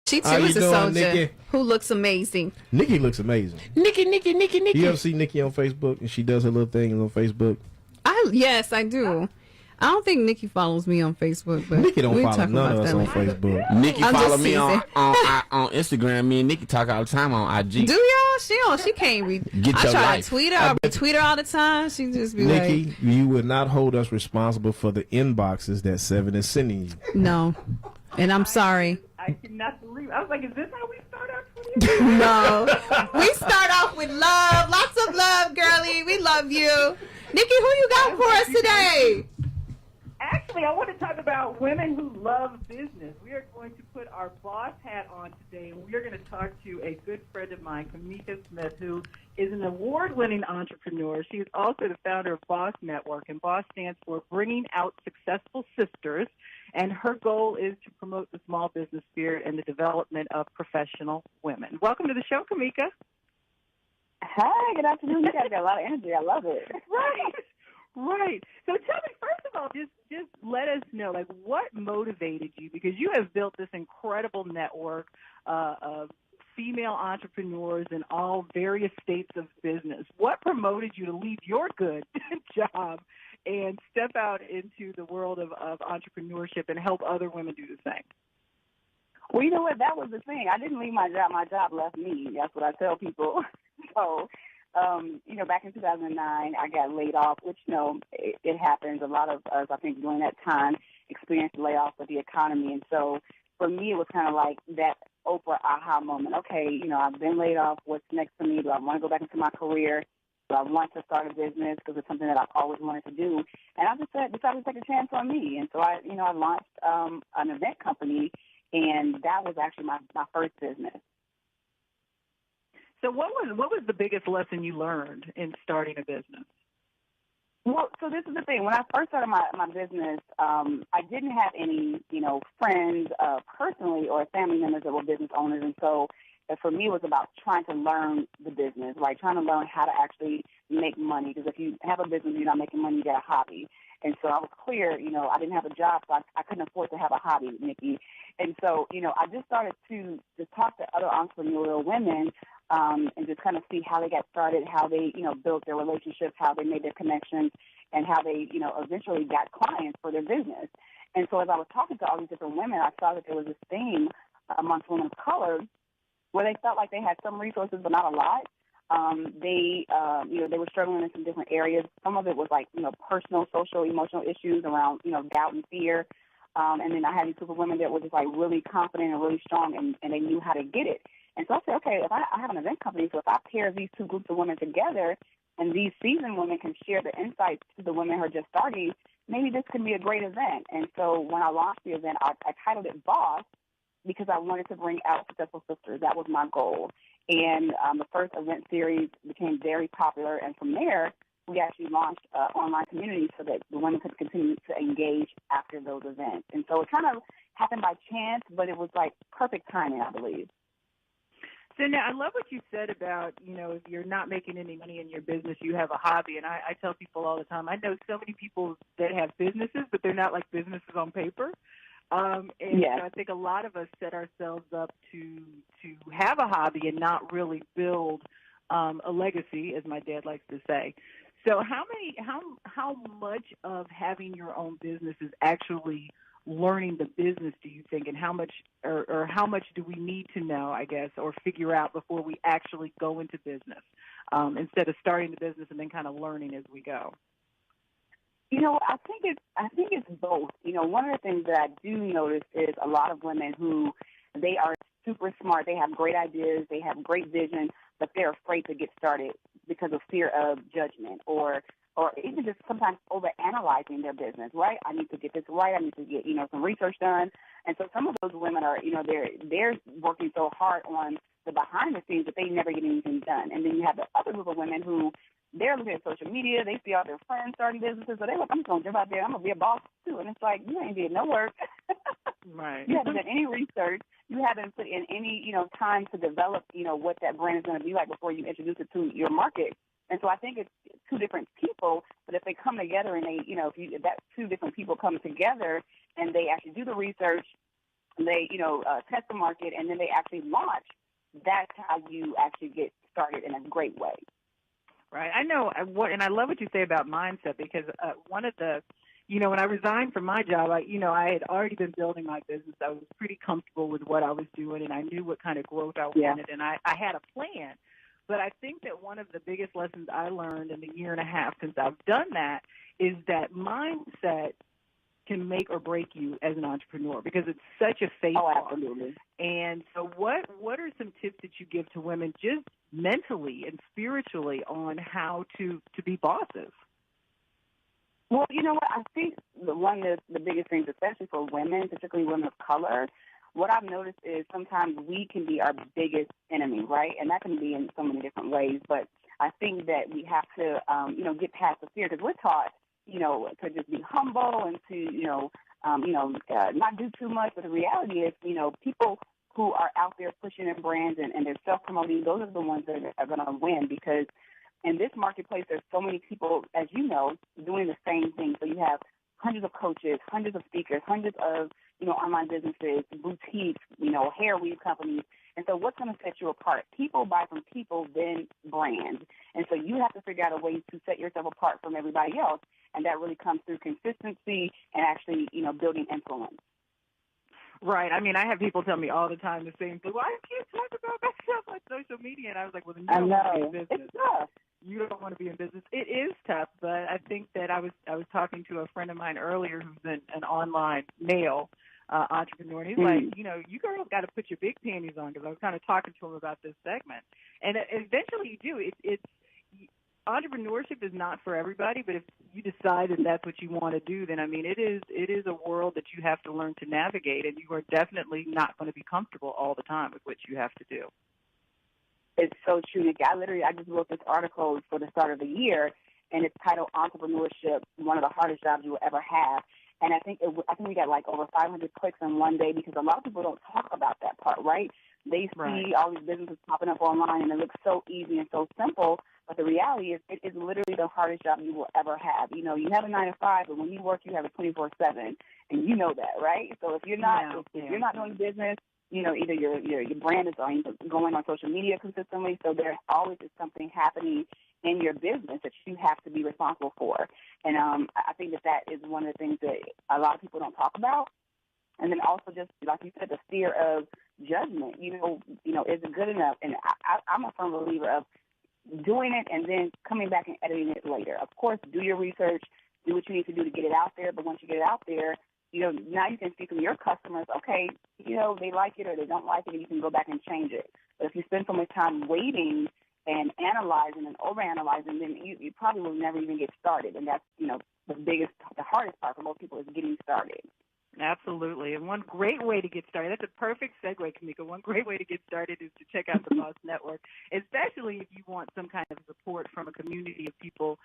She too How you is a doing, soldier Nikki? who looks amazing. Nikki looks amazing. Nikki. You ever see Nikki on Facebook and she does her little thing on Facebook? Yes, I do. I don't think Nikki follows me on Facebook, but Nikki don't we'll follow talk none about of us that on later. Facebook. Nikki I'm follow just me teasing. on Instagram. Me and Nikki talk all the time on IG. Do y'all? She can't read. Get I your try life. to tweet her. I retweet her all the time. She just be Nikki, like, you would not hold us responsible for the inboxes that Seven is sending you. no. And I'm sorry. I cannot believe. I was like, is this how we start out? No. We start off with love. Lots of love, girlie. We love you. Nikki, who you got for us today? Actually, I want to talk about women who love business. We are going to put our boss hat on today, and we are going to talk to a good friend of mine, Cameka Smith, who is an award-winning entrepreneur. She is also the founder of Boss Network, and Boss stands for Bringing Out Successful Sisters, and her goal is to promote the small business spirit and the development of professional women. Welcome to the show, Cameka. Hi, good afternoon. You guys got a lot of energy. I love it. Right. So tell me, first of all, just let us know, like, what motivated you? Because you have built this incredible network of female entrepreneurs in all various states of business. What promoted you to leave your good job and step out into the world of entrepreneurship and help other women do the same? Well, you know what? That was the thing. I didn't leave my job. My job left me. That's what I tell people. So, back in 2009, I got laid off, which, it happens. A lot of us, I think, during that time experienced layoffs with the economy. And so for me, it was kind of like that Oprah aha moment. Okay, I've been laid off. What's next for me? Do I want to go back into my career? Do I want to start a business? Because it's something that I've always wanted to do. And I just decided to take a chance on me. And so I launched an event company, and that was actually my first business. So what was the biggest lesson you learned in starting a business? Well, so this is the thing. When I first started my business, I didn't have any, friends personally or family members that were business owners. And so for me, it was about trying to learn the business, like trying to learn how to actually make money. Because if you have a business, you're not making money, you get a hobby. And so I was clear, I didn't have a job, so I couldn't afford to have a hobby, Nikki. And so, I just started to talk to other entrepreneurial women and just kind of see how they got started, how they, built their relationships, how they made their connections, and how they, eventually got clients for their business. And so as I was talking to all these different women, I saw that there was this theme amongst women of color where they felt like they had some resources but not a lot. They were struggling in some different areas. Some of it was like, personal, social, emotional issues around, doubt and fear. And then I had these group of women that were just like really confident and really strong, and they knew how to get it. And so I said, okay, if I have an event company, so if I pair these two groups of women together and these seasoned women can share the insights to the women who are just starting, maybe this could be a great event. And so when I launched the event, I titled it Boss because I wanted to bring out successful sisters. That was my goal. And the first event series became very popular. And from there, we actually launched online communities so that the women could continue to engage after those events. And so it kind of happened by chance, but it was like perfect timing, I believe. So now I love what you said about, if you're not making any money in your business, you have a hobby. And I tell people all the time, I know so many people that have businesses, but they're not like businesses on paper. Yes. So I think a lot of us set ourselves up to have a hobby and not really build a legacy, as my dad likes to say. So how much of having your own business is actually learning the business, do you think, and how much do we need to know, I guess, or figure out before we actually go into business, instead of starting the business and then kind of learning as we go? I think it's both. One of the things that I do notice is a lot of women who they are super smart, they have great ideas, they have great vision, but they're afraid to get started because of fear of judgment or even just sometimes overanalyzing their business, right? I need to get this right. I need to get, some research done. And so some of those women are, they're working so hard on the behind the scenes that they never get anything done. And then you have the other group of women who they're looking at social media. They see all their friends starting businesses. So they're like, I'm just going to jump out there. I'm going to be a boss too. And it's like, you ain't did no work. Right. You haven't done any research. You haven't put in any, time to develop, what that brand is going to be like before you introduce it to your market. And so I think it's two different people, but if they come together and they, if that two different people come together and they actually do the research, they, test the market, and then they actually launch. That's how you actually get started in a great way. Right. I know and I love what you say about mindset, because one of the, when I resigned from my job, I had already been building my business. I was pretty comfortable with what I was doing, and I knew what kind of growth I wanted, and I had a plan. But I think that one of the biggest lessons I learned in the year and a half since I've done that is that mindset can make or break you as an entrepreneur, because it's such a faith walk. Absolutely. And so what are some tips that you give to women just mentally and spiritually on how to be bosses? Well, you know what? I think one of the biggest things, especially for women, particularly women of color, what I've noticed is sometimes we can be our biggest enemy, right? And that can be in so many different ways. But I think that we have to, get past the fear, because we're taught, to just be humble and to, not do too much. But the reality is, people who are out there pushing their brands and they're self-promoting, those are the ones that are going to win, because in this marketplace, there's so many people, as you know, doing the same thing. So you have hundreds of coaches, hundreds of speakers, hundreds of, online businesses, boutiques, hair weave companies. And so what's going to set you apart? People buy from people, then brands. And so you have to figure out a way to set yourself apart from everybody else. And that really comes through consistency and actually, building influence. Right. I mean, I have people tell me all the time the same thing. Well, I can't talk about myself on social media. And I was like, well, then you don't want to be in business. It's tough. You don't want to be in business. It is tough, but I think that I was talking to a friend of mine earlier who's an online male entrepreneur, and he's like, you girls got to put your big panties on, because I was kind of talking to him about this segment. And eventually you do. It's entrepreneurship is not for everybody, but if you decide that that's what you want to do, then, I mean, it is a world that you have to learn to navigate, and you are definitely not going to be comfortable all the time with what you have to do. It's so true, Nikki. I just wrote this article for the start of the year, and it's titled "Entrepreneurship: One of the Hardest Jobs You Will Ever Have." And I think we got like over 500 clicks in one day, because a lot of people don't talk about that part, right? They see all these businesses popping up online, and it looks so easy and so simple. But the reality is, it is literally the hardest job you will ever have. You have a 9-to-5, but when you work, you have a 24/7, and you know that, right? So if you're not you're not doing business, either your brand is going on social media consistently, so there always is something happening in your business that you have to be responsible for. And I think that is one of the things that a lot of people don't talk about. And then also, just like you said, the fear of judgment. Is it good enough? And I'm a firm believer of doing it and then coming back and editing it later. Of course, do your research, do what you need to do to get it out there. But once you get it out there, now you can see from your customers, okay, they like it or they don't like it, and you can go back and change it. But if you spend so much time waiting and analyzing and overanalyzing, then you probably will never even get started. And that's, the hardest part for most people is getting started. Absolutely. And one great way to get started, that's a perfect segue, Cameka. One great way to get started is to check out the Boss Network, especially if you want some kind of support from a community of people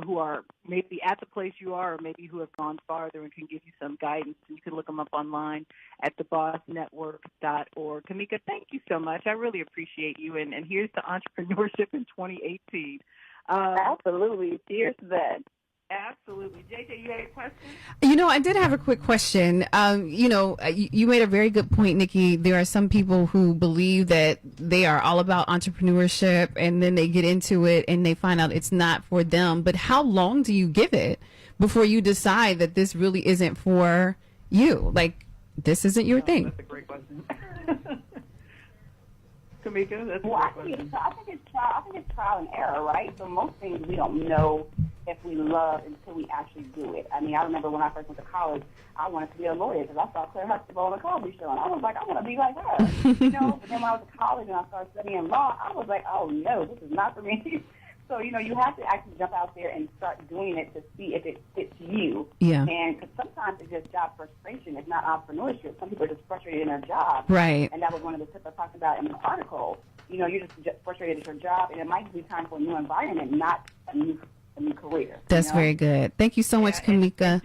who are maybe at the place you are, or maybe who have gone farther and can give you some guidance. And you can look them up online at thebossnetwork.org. Cameka, thank you so much. I really appreciate you. And here's to entrepreneurship in 2018. Absolutely. Here's that. Absolutely. JJ, you had a question? I did have a quick question. You made a very good point, Nikki. There are some people who believe that they are all about entrepreneurship, and then they get into it and they find out it's not for them. But how long do you give it before you decide that this really isn't for you? Like, this isn't your thing? That's a great question. Cameka, that's I think it's trial and error, right? So most things we don't know if we love until we actually do it. I mean, I remember when I first went to college, I wanted to be a lawyer because I saw Claire Huxtable on the Cosby Show, and I was like, I want to be like her, But then when I was in college and I started studying law, I was like, oh no, this is not for me. So you have to actually jump out there and start doing it to see if it fits you. Yeah. And cause sometimes it's just job frustration. It's not entrepreneurship. Some people are just frustrated in their job. Right. And that was one of the tips I talked about in the article. You're just frustrated at your job, and it might be time for a new environment, not a new career. That's very good. Thank you so much, Cameka.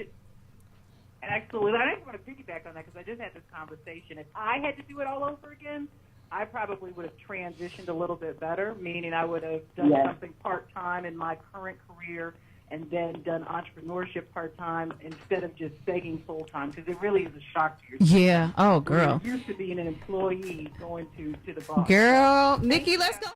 Absolutely. I just want to piggyback on that because I just had this conversation. If I had to do it all over again, I probably would have transitioned a little bit better, meaning I would have done something part-time in my current career and then done entrepreneurship part-time instead of just begging full-time, because it really is a shock to your Yeah. Oh, girl. You're used to being an employee going to the boss. Girl. Nikki, let's go.